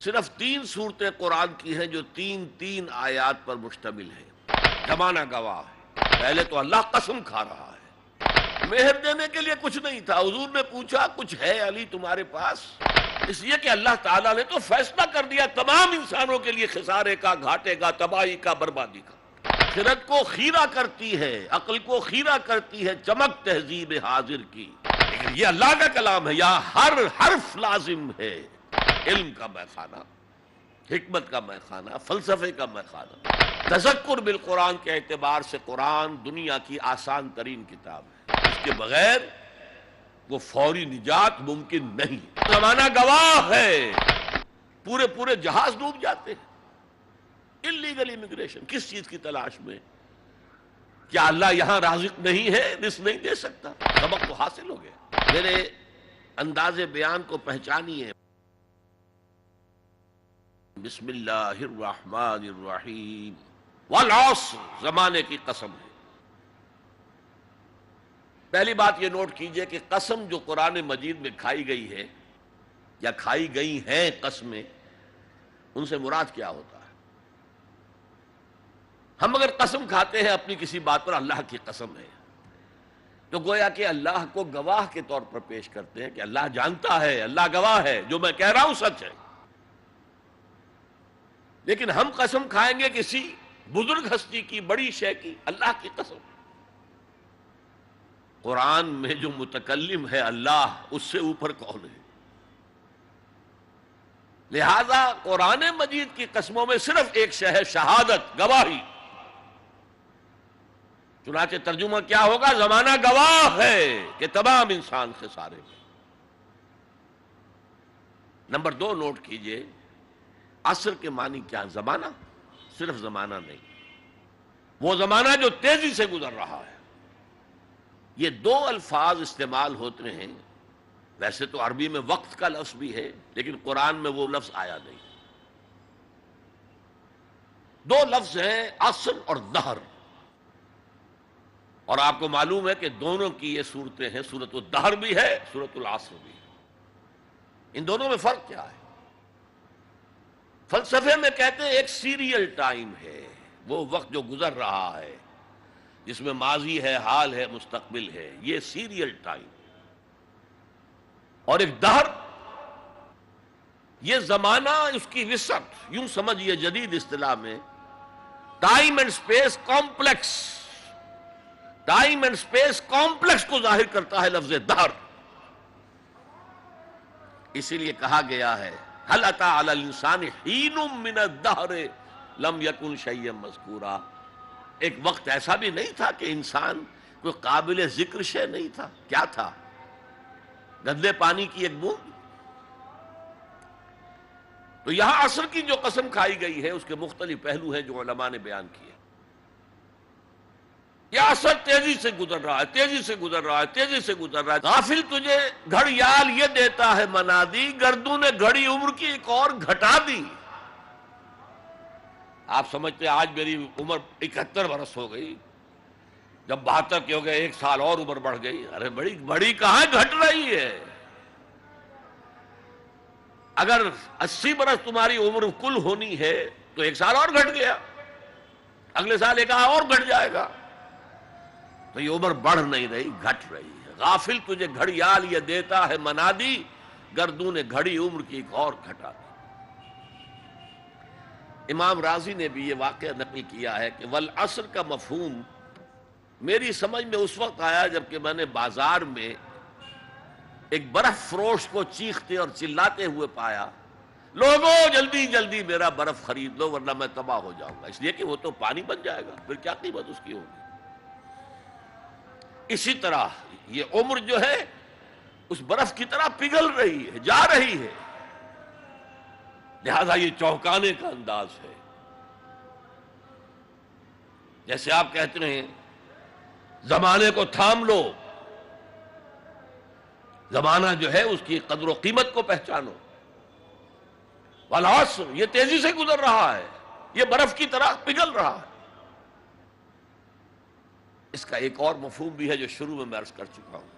صرف 3 صورتیں قرآن کی ہیں جو تین آیات پر مشتمل ہیں۔ زمانہ گواہ ہے۔ پہلے تو اللہ قسم کھا رہا ہے، مہر دینے کے لیے کچھ نہیں تھا۔ حضور نے پوچھا کچھ ہے علی تمہارے پاس؟ اس لیے کہ اللہ تعالیٰ نے تو فیصلہ کر دیا تمام انسانوں کے لیے خسارے کا، گھاٹے کا، تباہی کا، بربادی کا۔ خرد کو خیرہ کرتی ہے، عقل کو خیرہ کرتی ہے چمک تہذیب حاضر کی، لیکن یہ اللہ کا کلام ہے، یہاں ہر حرف لازم ہے۔ علم کا میخانہ، حکمت کا میخانہ، فلسفے کا میخانہ۔ تذکر بالقرآن کے اعتبار سے قرآن دنیا کی آسان ترین کتاب ہے، اس کے بغیر وہ فوری نجات ممکن نہیں۔ زمانہ گواہ ہے، پورے جہاز ڈوب جاتے ہیں۔ انلیگل امیگریشن، کس چیز کی تلاش میں؟ کیا اللہ یہاں رازق نہیں ہے، رزق نہیں دے سکتا؟ سبق تو حاصل ہو گیا۔ میرے انداز بیان کو پہچانیے۔ بسم اللہ الرحمن الرحیم، والعصر، زمانے کی قسم ہے۔ پہلی بات یہ نوٹ کیجئے کہ قسم جو قرآن مجید میں کھائی گئی ہے یا کھائی گئی ہیں قسمیں، ان سے مراد کیا ہوتا ہے؟ ہم اگر قسم کھاتے ہیں اپنی کسی بات پر، اللہ کی قسم ہے، تو گویا کہ اللہ کو گواہ کے طور پر پیش کرتے ہیں کہ اللہ جانتا ہے، اللہ گواہ ہے، جو میں کہہ رہا ہوں سچ ہے۔ لیکن ہم قسم کھائیں گے کسی بزرگ ہستی کی، بڑی شے کی، اللہ کی قسم۔ قرآن میں جو متکلم ہے اللہ، اس سے اوپر کون ہے؟ لہذا قرآن مجید کی قسموں میں صرف ایک شے ہے، شہادت، گواہی۔ چنانچہ ترجمہ کیا ہوگا؟ زمانہ گواہ ہے کہ تمام انسان خسارے میں۔ نمبر 2 نوٹ کیجئے، عصر کے معنی کیا؟ زمانہ، صرف زمانہ نہیں، وہ زمانہ جو تیزی سے گزر رہا ہے۔ یہ 2 الفاظ استعمال ہوتے ہیں، ویسے تو عربی میں وقت کا لفظ بھی ہے، لیکن قرآن میں وہ لفظ آیا نہیں۔ 2 لفظ ہیں، عصر اور دہر، اور آپ کو معلوم ہے کہ دونوں کی یہ صورتیں ہیں، سورۃ الدہر بھی ہے، سورۃ العصر بھی ہے۔ ان دونوں میں فرق کیا ہے؟ فلسفے میں کہتے ہیں ایک سیریل ٹائم ہے، وہ وقت جو گزر رہا ہے، جس میں ماضی ہے، حال ہے، مستقبل ہے، یہ سیریل ٹائم۔ اور ایک دہر، یہ زمانہ، اس کی وسعت، یوں سمجھئے جدید اصطلاح میں time and space complex, time and space complex کو ظاہر کرتا ہے لفظ دہر۔ اسی لیے کہا گیا ہے هل اتى على الانسان حين من الدهر لم يكن شيئا مذكورا، ایک وقت ایسا بھی نہیں تھا کہ انسان کوئی قابل ذکر شے نہیں تھا۔ کیا تھا؟ گندے پانی کی ایک بوند۔ تو یہاں عصر کی جو قسم کھائی گئی ہے، اس کے مختلف پہلو ہیں جو علماء نے بیان کیے۔ یہ عصر تیزی سے گزر رہا ہے، تیزی سے گزر رہا ہے، تیزی سے گزر رہا ہے۔ غافل تجھے گھڑیال یہ دیتا ہے منادی، گردوں نے گھڑی عمر کی ایک اور گھٹا دی۔ آپ سمجھتے ہیں آج میری عمر 71 برس ہو گئی، جب 72 کے ہو گئے 1 سال اور عمر بڑھ گئی۔ ارے بڑی کہاں گھٹ رہی ہے؟ اگر 80 برس تمہاری عمر کل ہونی ہے تو 1 سال اور گھٹ گیا، اگلے سال 1 اور گھٹ جائے گا۔ تو یہ عمر بڑھ نہیں رہی، گھٹ رہی ہے۔ غافل تجھے گھڑیال یہ دیتا ہے منادی، گردوں نے گھڑی عمر کی ایک اور گھٹا دی۔ امام راضی نے بھی یہ واقعہ نقل کیا ہے کہ والعصر کا مفہوم میری سمجھ میں اس وقت آیا جبکہ میں نے بازار میں ایک برف فروش کو چیختے اور چلاتے ہوئے پایا، لوگوں جلدی جلدی میرا برف خرید لو ورنہ میں تباہ ہو جاؤں گا، اس لیے کہ وہ تو پانی بن جائے گا، پھر کیا قیمت اس کی ہوگی۔ اسی طرح یہ عمر جو ہے اس برف کی طرح پگھل رہی ہے، جا رہی ہے، لہذا یہ چونکانے کا انداز ہے۔ جیسے آپ کہتے ہیں زمانے کو تھام لو، زمانہ جو ہے اس کی قدر و قیمت کو پہچانو۔ والعصر، یہ تیزی سے گزر رہا ہے، یہ برف کی طرح پگھل رہا ہے۔ اس کا ایک اور مفہوم بھی ہے جو شروع میں عرض کر چکا ہوں۔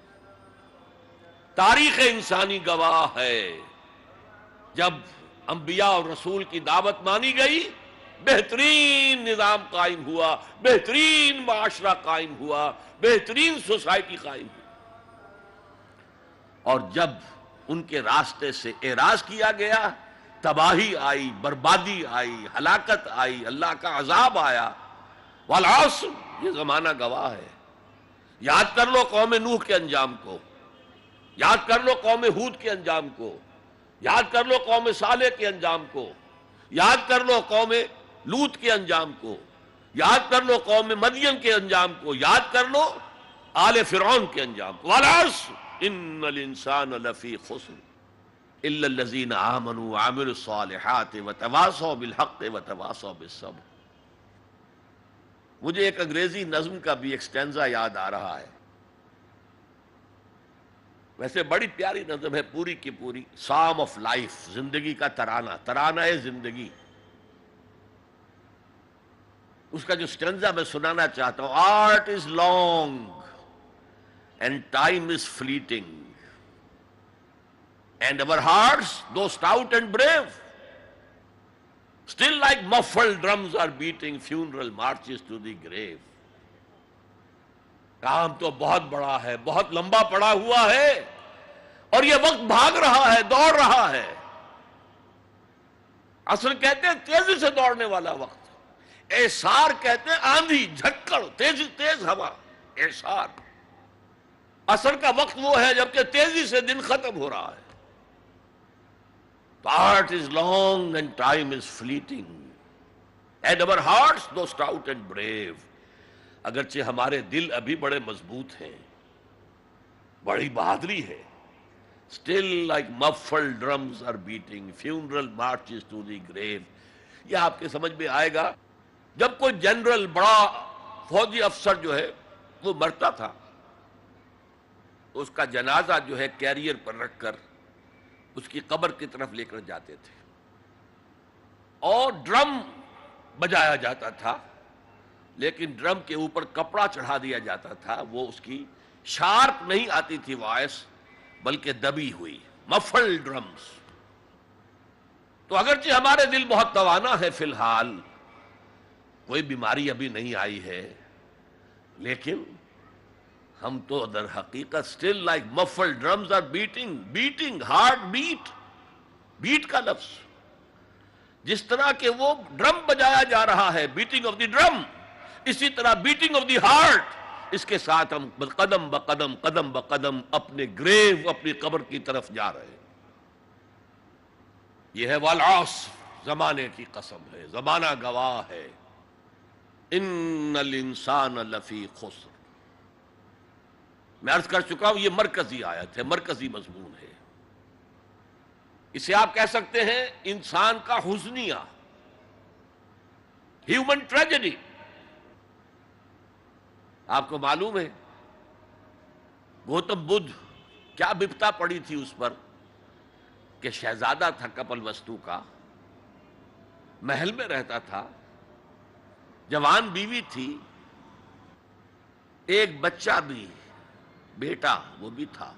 تاریخ انسانی گواہ ہے، جب انبیاء اور رسول کی دعوت مانی گئی، بہترین نظام قائم ہوا، بہترین معاشرہ قائم ہوا، بہترین سوسائٹی قائم ہوئی۔ اور جب ان کے راستے سے اعراض کیا گیا، تباہی آئی، بربادی آئی، ہلاکت آئی، اللہ کا عذاب آیا۔ والعصر، یہ زمانہ گواہ ہے۔ یاد کر لو قوم نوح کے انجام کو، یاد کر لو قوم ہود کے انجام کو، یاد کر لو قوم صالح کے انجام کو، یاد کر لو قوم لوط کے انجام کو، یاد کر لو قوم مدین کے انجام کو، یاد کر لو آل فرعون کے انجام کو۔ والعصر ان الانسان لفی خسر الا الذین آمنوا وعملوا الصالحات وتواصوا بالحق وتواصوا بالصبر۔ مجھے ایک انگریزی نظم کا بھی ایک سٹینزا یاد آ رہا ہے، ویسے بڑی پیاری نظم ہے پوری کی پوری، سام آف لائف، زندگی کا ترانہ، ترانہ زندگی۔ اس کا جو سٹینزا میں سنانا چاہتا ہوں: art is long and time is fleeting and our hearts, though stout and brave, still like muffled drums are beating funeral marches to the grave۔ کام تو بہت بڑا ہے، بہت لمبا پڑا ہوا ہے، اور یہ وقت بھاگ رہا ہے، دوڑ رہا ہے۔ عصر کہتے ہیں تیزی سے دوڑنے والا وقت، اعصار کہتے ہیں آندھی، جھکڑ، تیز ہوا، اعصار۔ عصر کا وقت وہ ہے جبکہ تیزی سے دن ختم ہو رہا ہے۔ Art is long and time is fleeting and our hearts, though stout and brave، اگرچہ ہمارے دل ابھی بڑے مضبوط ہیں، بڑی بہادری ہے، still like muffled drums are beating funeral marches to the grave۔ یہ آپ کے سمجھ میں آئے گا جب کوئی جنرل، بڑا فوجی افسر جو ہے وہ مرتا تھا، اس کا جنازہ جو ہے کیریئر پر رکھ کر اس کی قبر کی طرف لے کر جاتے تھے، اور ڈرم بجایا جاتا تھا، لیکن ڈرم کے اوپر کپڑا چڑھا دیا جاتا تھا، وہ اس کی شارپ نہیں آتی تھی وائس، بلکہ دبی ہوئی، مفل ڈرمز۔ تو اگرچہ ہمارے دل بہت توانا ہے، فی الحال کوئی بیماری ابھی نہیں آئی ہے، لیکن ہم تو در حقیقت still like muffled drums are beating heart beat کا لفظ، جس طرح کہ وہ ڈرم بجایا جا رہا ہے، بیٹنگ آف دی ڈرم، اسی طرح بیٹنگ آف دی ہارٹ، اس کے ساتھ ہم قدم بقدم قدم بقدم اپنے گریو، اپنی قبر کی طرف جا رہے ہیں۔ یہ ہے والعصر، زمانے کی قسم ہے، زمانہ گواہ ہے۔ ان الانسان لفی خسر، میں عرض کر چکا ہوں یہ مرکزی آیت ہے، مرکزی مضمون ہے۔ اسے آپ کہہ سکتے ہیں انسان کا حزنیہ، ہیومن ٹریجڈی۔ آپ کو معلوم ہے گوتم بدھ کیا بپتا پڑی تھی اس پر کہ شہزادہ تھا کپل وستو کا، محل میں رہتا تھا، جوان بیوی تھی، ایک بچہ بھی، بیٹا وہ بھی تھا،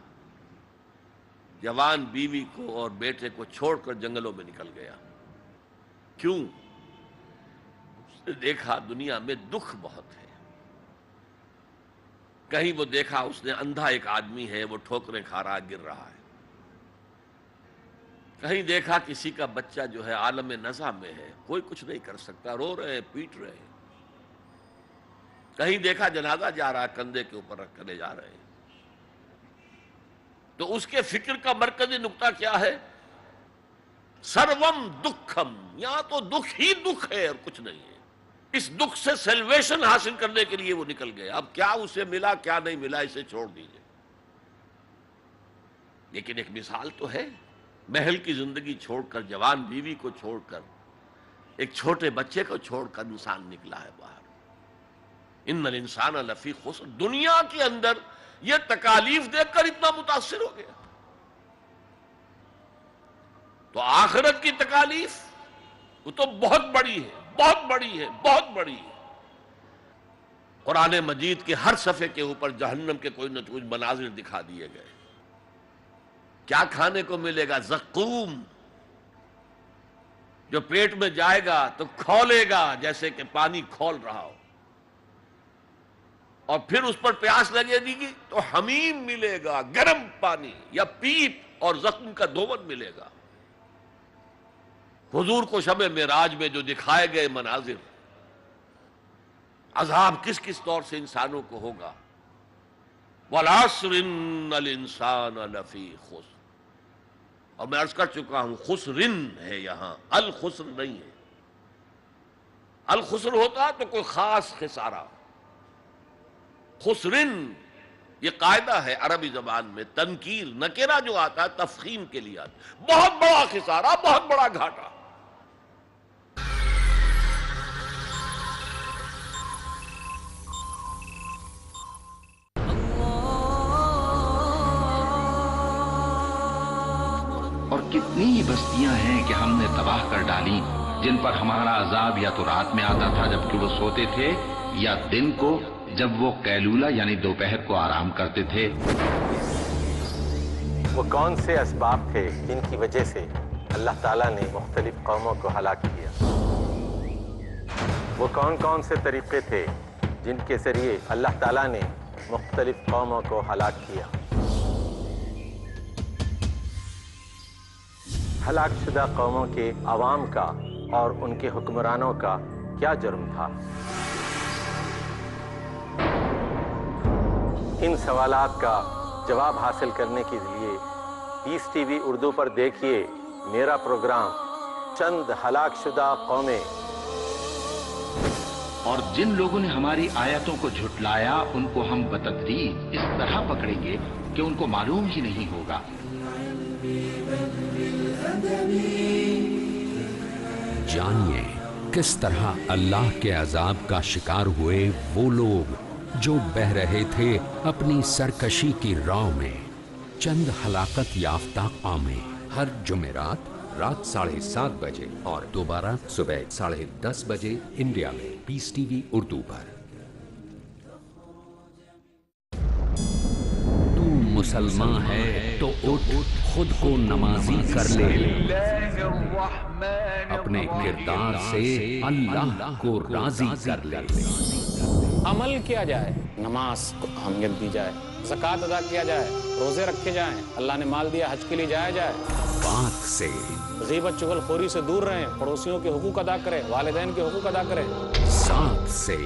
جوان بیوی کو اور بیٹے کو چھوڑ کر جنگلوں میں نکل گیا۔ کیوں؟ اس نے دیکھا دنیا میں دکھ بہت ہے۔ کہیں وہ دیکھا اس نے اندھا ایک آدمی ہے، وہ ٹھوکریں کھا رہا، گر رہا ہے۔ کہیں دیکھا کسی کا بچہ جو ہے عالم نزع میں ہے، کوئی کچھ نہیں کر سکتا، رو رہے ہیں، پیٹ رہے ہیں۔ کہیں دیکھا جنازہ جا رہا، کندھے کے اوپر رکھ کر لے جا رہے ہیں۔ تو اس کے فکر کا مرکزی نقطہ کیا ہے؟ سروم دکھم، یہاں تو دکھ ہی دکھ ہے اور کچھ نہیں ہے۔ اس دکھ سے سیلویشن حاصل کرنے کے لیے وہ نکل گئے۔ اب کیا اسے ملا کیا نہیں ملا اسے چھوڑ دیجئے، لیکن ایک مثال تو ہے، محل کی زندگی چھوڑ کر، جوان بیوی کو چھوڑ کر، ایک چھوٹے بچے کو چھوڑ کر انسان نکلا ہے باہر۔ ان الانسان لفی خسر، دنیا کے اندر یہ تکالیف دیکھ کر اتنا متاثر ہو گیا، تو آخرت کی تکالیف وہ تو بہت بڑی ہے، بہت بڑی ہے، بہت بڑی ہے۔ قرآن مجید کے ہر صفحے کے اوپر جہنم کے کوئی نہ کوئی مناظر دکھا دیے گئے۔ کیا کھانے کو ملے گا؟ زقوم، جو پیٹ میں جائے گا تو کھولے گا جیسے کہ پانی کھول رہا ہو، اور پھر اس پر پیاس لگے گی تو حمیم ملے گا، گرم پانی، یا پیپ اور زخم کا دھون ملے گا۔ حضور کو شب معراج میں جو دکھائے گئے مناظر، عذاب کس کس طور سے انسانوں کو ہوگا، وَالْعَصْرِ إِنَّ الْإِنسَانَ لَفِي خُسْرٍ، اور میں عرض کر چکا ہوں خسرن ہے یہاں، الخسر نہیں ہے۔ الخسر ہوتا تو کوئی خاص خسارہ، خسرن یہ قاعدہ ہے عربی زبان میں، تنکیر نکرہ جو آتا ہے تفخیم کے لیے آتا ہے، بہت بڑا خسارہ، بہت بڑا گھاٹا۔ اور کتنی ہی بستیاں ہیں کہ ہم نے تباہ کر ڈالی، جن پر ہمارا عذاب یا تو رات میں آتا تھا جبکہ وہ سوتے تھے، یا دن کو جب وہ قیلولہ یعنی دوپہر کو آرام کرتے تھے۔ وہ کون سے اسباب تھے جن کی وجہ سے اللہ تعالیٰ نے مختلف قوموں کو ہلاک کیا؟ وہ کون سے طریقے تھے جن کے ذریعے اللہ تعالیٰ نے مختلف قوموں کو ہلاک کیا؟ ہلاک شدہ قوموں کے عوام کا اور ان کے حکمرانوں کا کیا جرم تھا؟ ان سوالات کا جواب حاصل کرنے کے لیے پیس ٹی وی اردو پر دیکھیے میرا پروگرام چند ہلاک شدہ قومیں۔ اور جن لوگوں نے ہماری آیتوں کو جھٹلایا ان کو ہم بتدریج اس طرح پکڑیں گے کہ ان کو معلوم ہی نہیں ہوگا۔ جانیے کس طرح اللہ کے عذاب کا شکار ہوئے وہ لوگ جو بہہ رہے تھے اپنی سرکشی کی راہ میں۔ چند ہلاکت یافتہ قومیں، ہر جمعرات رات 7:30 بجے اور دوبارہ صبح 10:30 بجے انڈیا میں پیس ٹی وی اردو پر۔ تو مسلمان ہے تو اٹھ خود کو نمازی کر لے، اپنے کردار سے اللہ کو راضی کر لے۔ عمل کیا جائے، نماز کو اہمیت دی جائے، زکوٰۃ ادا کیا جائے، روزے رکھے جائیں، اللہ نے مال دیا حج کے لیے جایا جائے، پاک سے غیبت چغل خوری سے دور رہیں، پڑوسیوں کے حقوق ادا کریں، والدین کے حقوق ادا کریں، ساتھ سے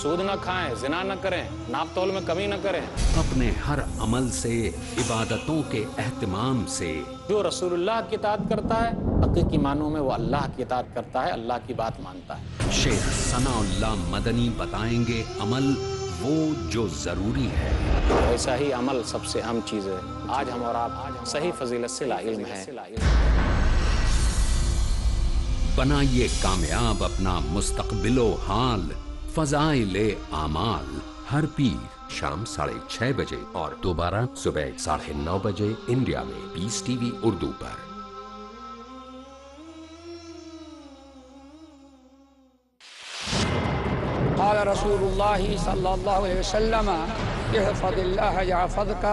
سود نہ کھائیں، زنا نہ کریں، ناپ تول میں کمی نہ کریں، اپنے ہر عمل سے، عبادتوں کے اہتمام سے۔ جو رسول اللہ کی اطاعت کرتا ہے حقیقی معنوں میں وہ اللہ کی اطاعت کرتا ہے، اللہ کی بات مانتا ہے۔ شیخ ثناء اللہ مدنی بتائیں گے عمل وہ جو ضروری ہے۔ ایسا ہی عمل سب سے اہم چیز ہے۔ آج ہم اور آپ صحیح فضیلت سے لا علم ہیں۔ بنائیے کامیاب اپنا مستقبل و حال، فضائل اعمال، ہر پیر شام 6:30 بجے اور دوبارہ صبح 9:30 بجے انڈیا میں پیس ٹی وی اردو پر۔ قال رسول اللہ صلی اللہ علیہ وسلم احفظ اللہ یحفظک۔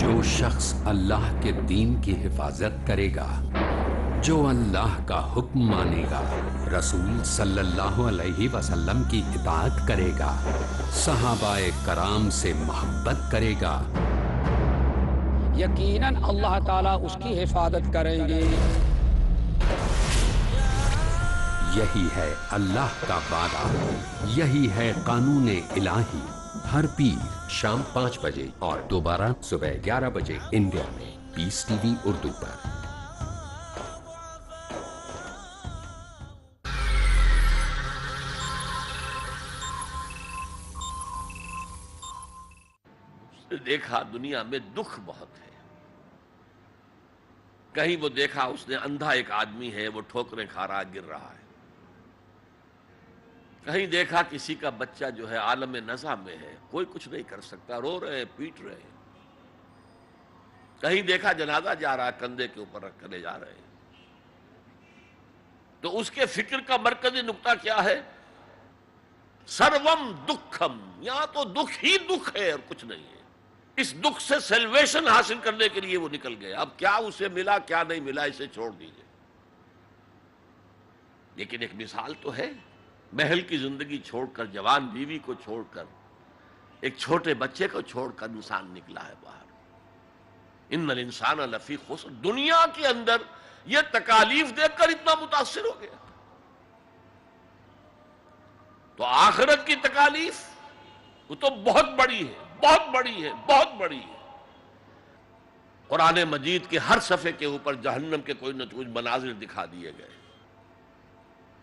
جو شخص اللہ کے دین کی حفاظت کرے گا، جو اللہ کا حکم مانے گا، رسول صلی اللہ علیہ وسلم کی اطاعت کرے گا، صحابہ کرام سے محبت کرے گا، یقیناً اللہ تعالیٰ اس کی حفاظت کریں گے۔ یہی ہے اللہ کا وعدہ، یہی ہے قانون الہی۔ ہر پیر شام 5 بجے اور دوبارہ صبح 11 بجے انڈیا میں پیس ٹی وی اردو پر۔ دیکھا دنیا میں دکھ بہت ہے۔ کہیں وہ دیکھا اس نے اندھا ایک آدمی ہے، وہ ٹھوکریں کھا رہا گر رہا ہے۔ کہیں دیکھا کسی کا بچہ جو ہے عالم نزع میں ہے، کوئی کچھ نہیں کر سکتا، رو رہے ہیں، پیٹ رہے ہیں۔ کہیں دیکھا جنازہ جا رہا، کندھے کے اوپر رکھ کر لے جا رہے ہیں۔ تو اس کے فکر کا مرکزی نقطہ کیا ہے؟ سروم دکھم، یہاں تو دکھ ہی دکھ ہے اور کچھ نہیں ہے۔ اس دکھ سے سیلویشن حاصل کرنے کے لیے وہ نکل گئے۔ اب کیا اسے ملا کیا نہیں ملا اسے چھوڑ دیجئے۔ لیکن ایک مثال تو ہے، محل کی زندگی چھوڑ کر، جوان بیوی کو چھوڑ کر، ایک چھوٹے بچے کو چھوڑ کر انسان نکلا ہے باہر۔ ان الانسان لفی خسر، دنیا کے اندر یہ تکالیف دیکھ کر اتنا متاثر ہو گیا، تو آخرت کی تکالیف وہ تو بہت بڑی ہے، بہت بڑی ہے، بہت بڑی ہے۔ قرآن مجید کے ہر صفحے کے اوپر جہنم کے کوئی نہ کوئی مناظر دکھا دیے گئے۔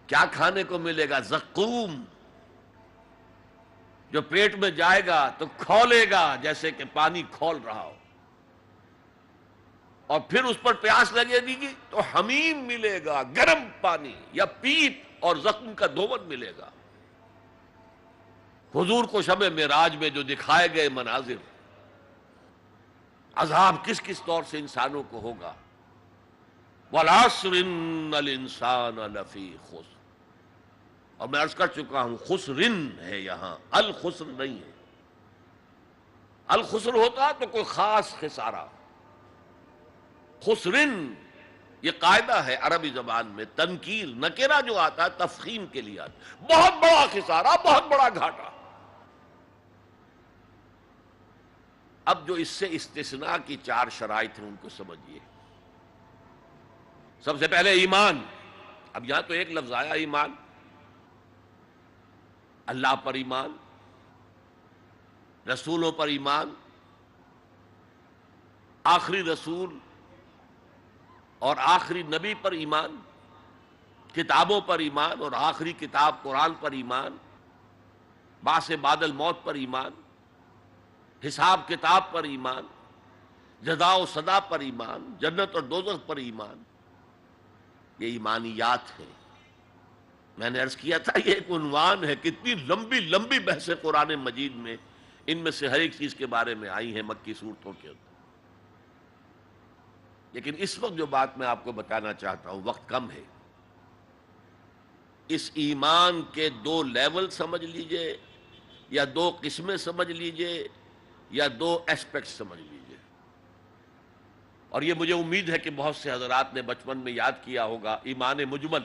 کیا کھانے کو ملے گا؟ زقوم، جو پیٹ میں جائے گا تو کھولے گا جیسے کہ پانی کھول رہا ہو، اور پھر اس پر پیاس لگے گی تو حمیم ملے گا، گرم پانی، یا پیپ اور زخم کا دھون ملے گا۔ حضور کو شب معراج میں جو دکھائے گئے مناظر، عذاب کس کس طور سے انسانوں کو ہوگا۔ وَالْعَصْرِ إِنَّ الْإِنسَانَ لَفِي خُسْرٍ، اور میں عرض کر چکا ہوں خسرن ہے یہاں، الخسر نہیں ہے۔ الخسر ہوتا تو کوئی خاص خسارہ، خسرن یہ قاعدہ ہے عربی زبان میں، تنکیر نکرہ جو آتا ہے تفخیم کے لیے آتا ہے، بہت بڑا خسارہ، بہت بڑا گھاٹا۔ اب جو اس سے استثناء کی 4 شرائط ہیں ان کو سمجھیے۔ سب سے پہلے ایمان، اب یہاں تو ایک لفظ آیا ایمان، اللہ پر ایمان، رسولوں پر ایمان، آخری رسول اور آخری نبی پر ایمان، کتابوں پر ایمان اور آخری کتاب قرآن پر ایمان، بعث بعد الموت پر ایمان، حساب کتاب پر ایمان، جزا و سزا پر ایمان، جنت اور دوزخ پر ایمان۔ یہ ایمانیات ہیں۔ میں نے عرض کیا تھا یہ ایک عنوان ہے، کتنی لمبی لمبی بحثیں قرآن مجید میں ان میں سے ہر ایک چیز کے بارے میں آئی ہیں مکی صورتوں کے اندر۔ لیکن اس وقت جو بات میں آپ کو بتانا چاہتا ہوں، وقت کم ہے، اس ایمان کے 2 لیول سمجھ لیجئے، یا 2 قسمیں سمجھ لیجئے، یا 2 ایسپیکٹ سمجھ لیجئے۔ اور یہ مجھے امید ہے کہ بہت سے حضرات نے بچپن میں یاد کیا ہوگا ایمان مجمل،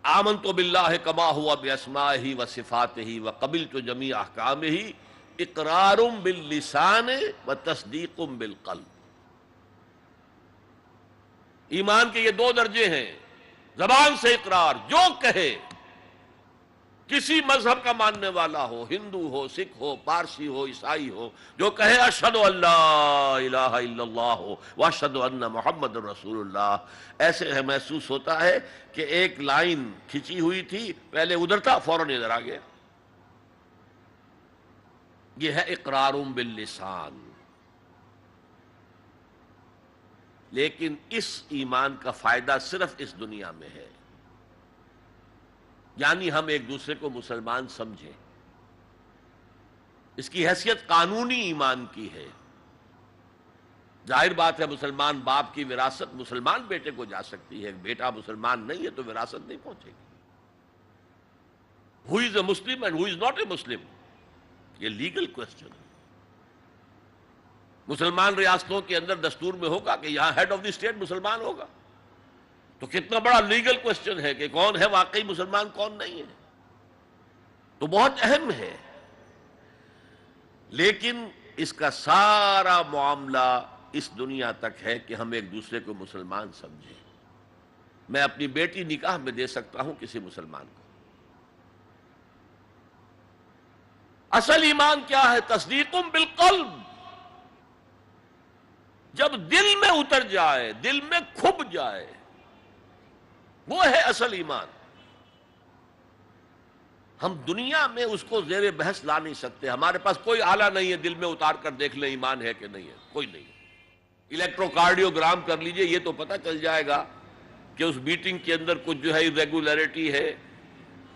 آمنت باللہ کما ہوا باسمائہ وصفاتہ وقبلت جمیع احکامہ اقرار باللسان وتصدیق بالقلب۔ ایمان کے یہ 2 درجے ہیں، زبان سے اقرار، جو کہے، کسی مذہب کا ماننے والا ہو، ہندو ہو، سکھ ہو، پارسی ہو، عیسائی ہو، جو کہے اشہد ان لا الہ الا اللہ واشہد ان محمد رسول اللہ، ایسے ہے محسوس ہوتا ہے کہ ایک لائن کھچی ہوئی تھی، پہلے ادھر تھا فوراً ادھر آ گیا۔ یہ ہے اقرار باللسان۔ لیکن اس ایمان کا فائدہ صرف اس دنیا میں ہے، یعنی ہم ایک دوسرے کو مسلمان سمجھیں۔ اس کی حیثیت قانونی ایمان کی ہے۔ ظاہر بات ہے مسلمان باپ کی وراثت مسلمان بیٹے کو جا سکتی ہے، بیٹا مسلمان نہیں ہے تو وراثت نہیں پہنچے گی۔ Who is a Muslim and who is not a Muslim؟ یہ لیگل کوسچن ہے۔ مسلمان ریاستوں کے اندر دستور میں ہوگا کہ یہاں ہیڈ آف دی اسٹیٹ مسلمان ہوگا، تو کتنا بڑا لیگل کوسچن ہے کہ کون ہے واقعی مسلمان کون نہیں ہے، تو بہت اہم ہے۔ لیکن اس کا سارا معاملہ اس دنیا تک ہے کہ ہم ایک دوسرے کو مسلمان سمجھیں۔ میں اپنی بیٹی نکاح میں دے سکتا ہوں کسی مسلمان کو۔ اصل ایمان کیا ہے؟ تصدیق بالقلب، جب دل میں اتر جائے، دل میں کھب جائے، وہ ہے اصل ایمان۔ ہم دنیا میں اس کو زیر بحث لا نہیں سکتے، ہمارے پاس کوئی آلہ نہیں ہے دل میں اتار کر دیکھ لیں ایمان ہے کہ نہیں ہے، کوئی نہیں۔ الیکٹرو کارڈیوگرام کر لیجئے، یہ تو پتہ چل جائے گا کہ اس میٹنگ کے اندر کچھ جو ہے irregularity ہے۔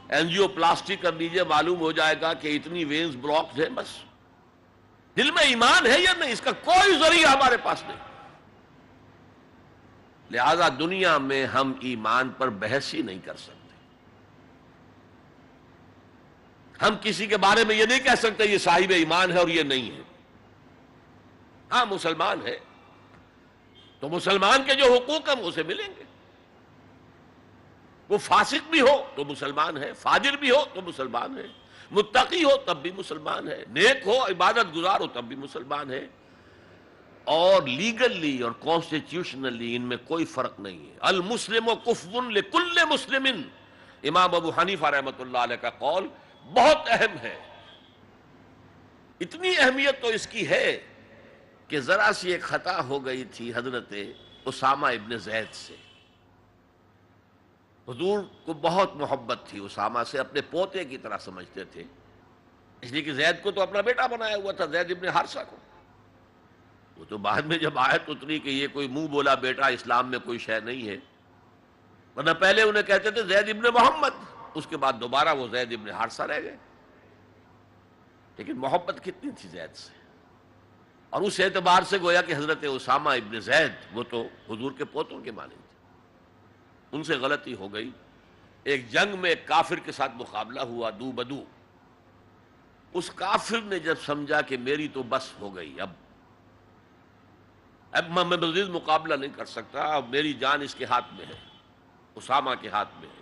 اینجیو پلاسٹی کر لیجئے، معلوم ہو جائے گا کہ اتنی وینز بلاکڈ ہیں۔ بس دل میں ایمان ہے یا نہیں، اس کا کوئی ذریعہ ہمارے پاس نہیں۔ لہذا دنیا میں ہم ایمان پر بحث ہی نہیں کر سکتے۔ ہم کسی کے بارے میں یہ نہیں کہہ سکتے یہ صاحب ایمان ہے اور یہ نہیں ہے۔ ہاں مسلمان ہے تو مسلمان کے جو حقوق ہیں وہ اسے ملیں گے، وہ فاسق بھی ہو تو مسلمان ہے، فاجر بھی ہو تو مسلمان ہے، متقی ہو تب بھی مسلمان ہے، نیک ہو عبادت گزار ہو تب بھی مسلمان ہے، اور لیگلی اور کانسٹیٹیوشنلی ان میں کوئی فرق نہیں ہے۔ المسلم کفو لکل مسلم، امام ابو حنیفہ رحمۃ اللہ علیہ کا قول بہت اہم ہے۔ اتنی اہمیت تو اس کی ہے کہ ذرا سی ایک خطا ہو گئی تھی حضرت اسامہ ابن زید سے۔ حضور کو بہت محبت تھی اسامہ سے، اپنے پوتے کی طرح سمجھتے تھے، اس لیے کہ زید کو تو اپنا بیٹا بنایا ہوا تھا، زید ابن حارثہ کو۔ وہ تو بعد میں جب آیت اتری کہ یہ کوئی منہ بولا بیٹا اسلام میں کوئی شے نہیں ہے، ورنہ پہلے انہیں کہتے تھے زید ابن محمد، اس کے بعد دوبارہ وہ زید ابن حارثہ رہ گئے۔ لیکن محبت کتنی تھی زید سے، اور اس اعتبار سے گویا کہ حضرت اسامہ ابن زید وہ تو حضور کے پوتوں کے مانند تھے۔ ان سے غلطی ہو گئی، ایک جنگ میں ایک کافر کے ساتھ مقابلہ ہوا دو بدو۔ اس کافر نے جب سمجھا کہ میری تو بس ہو گئی، اب میں مزید مقابلہ نہیں کر سکتا، اب میری جان اس کے ہاتھ میں ہے، اسامہ کے ہاتھ میں ہے،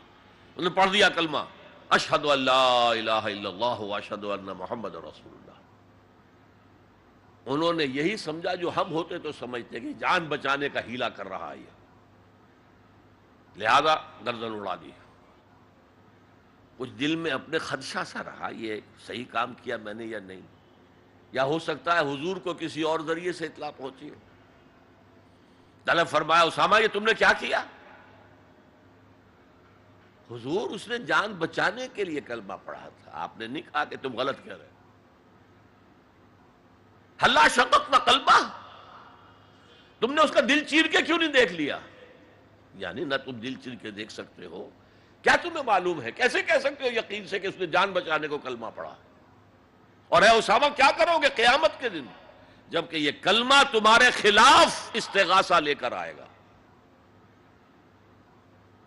انہوں نے پڑھ دیا کلمہ اشہد ان لا الہ الا اللہ واشہد ان محمد رسول اللہ۔ انہوں نے یہی سمجھا جو ہم ہوتے تو سمجھتے کہ جان بچانے کا ہیلا کر رہا ہے، لہذا گردن اڑا دی۔ کچھ دل میں اپنے خدشہ سا رہا، یہ صحیح کام کیا میں نے یا نہیں، یا ہو سکتا ہے حضور کو کسی اور ذریعے سے اطلاع پہنچی ہو۔ طلب فرمایا اسامہ یہ تم نے کیا کیا؟ حضور اس نے جان بچانے کے لیے کلمہ پڑھا تھا، آپ نے نہیں کہا کہ تم غلط کہہ رہے۔ ہلا شققنا قلبہ، تم نے اس کا دل چیر کے کیوں نہیں دیکھ لیا؟ یعنی نہ تم دل چیر کے دیکھ سکتے ہو، کیا تمہیں معلوم ہے، کیسے کہہ سکتے ہو یقین سے کہ اس نے جان بچانے کو کلمہ پڑھا؟ اور اے اسامہ کیا کرو گے قیامت کے دن جبکہ یہ کلمہ تمہارے خلاف استغاثہ لے کر آئے گا؟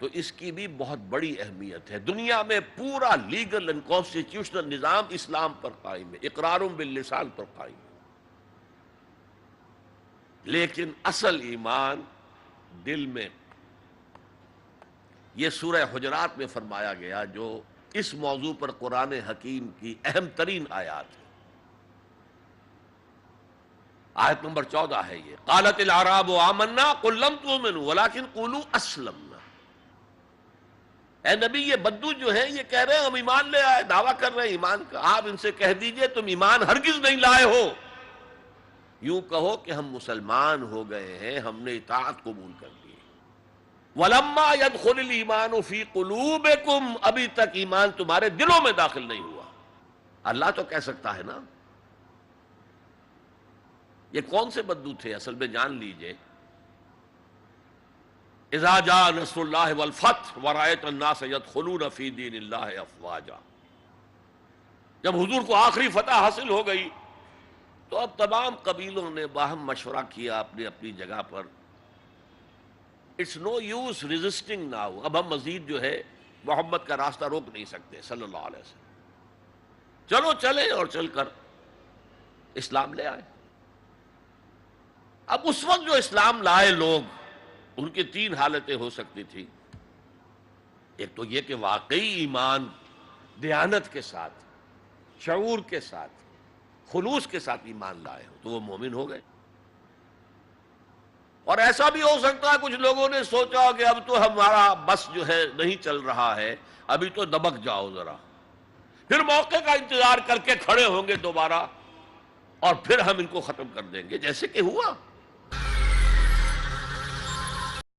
تو اس کی بھی بہت بڑی اہمیت ہے۔ دنیا میں پورا لیگل اینڈ کانسٹیٹیوشنل نظام اسلام پر قائم ہے، اقرار باللسان پر قائم ہے، لیکن اصل ایمان دل میں۔ یہ سورہ حجرات میں فرمایا گیا جو اس موضوع پر قرآن حکیم کی اہم ترین آیات ہے، آیت نمبر 14 ہے یہ، قالت الاعراب آمنا قل لم تؤمنوا ولکن قولوا اسلمنا۔ اے نبی یہ بدو جو ہیں یہ کہہ رہے ہیں ہم ایمان لے آئے، دعویٰ کر رہے ہیں ایمان کا، آپ ان سے کہہ دیجئے تم ایمان ہرگز نہیں لائے ہو، یوں کہو کہ ہم مسلمان ہو گئے ہیں، ہم نے اطاعت قبول کر لی۔ وَلَمَّا يَدْخُلِ الْإِيمَانُ فِي قُلُوبِكُمْ، ابھی تک ایمان تمہارے دلوں میں داخل نہیں ہوا۔ اللہ تو کہہ سکتا ہے نا۔ یہ کون سے بدو تھے اصل میں جان لیجئے، اذا جاء نصر اللہ والفتح ورأیت الناس يدخلون فی دین اللہ افواجا، جب حضور کو آخری فتح حاصل ہو گئی تو اب تمام قبیلوں نے باہم مشورہ کیا اپنی اپنی جگہ پر، it's no use resisting now, اب ہم مزید جو ہے محمد کا راستہ روک نہیں سکتے صلی اللہ علیہ وسلم، چلو چلیں، اور چل کر اسلام لے آئے۔ اب اس وقت جو اسلام لائے لوگ، ان کی تین حالتیں ہو سکتی تھی، ایک تو یہ کہ واقعی ایمان دیانت کے ساتھ، شعور کے ساتھ، خلوص کے ساتھ ایمان لائے ہو تو وہ مومن ہو گئے، اور ایسا بھی ہو سکتا ہے کچھ لوگوں نے سوچا کہ اب تو ہمارا بس جو ہے نہیں چل رہا ہے، ابھی تو دبک جاؤ ذرا، پھر موقع کا انتظار کر کے کھڑے ہوں گے دوبارہ اور پھر ہم ان کو ختم کر دیں گے، جیسے کہ ہوا۔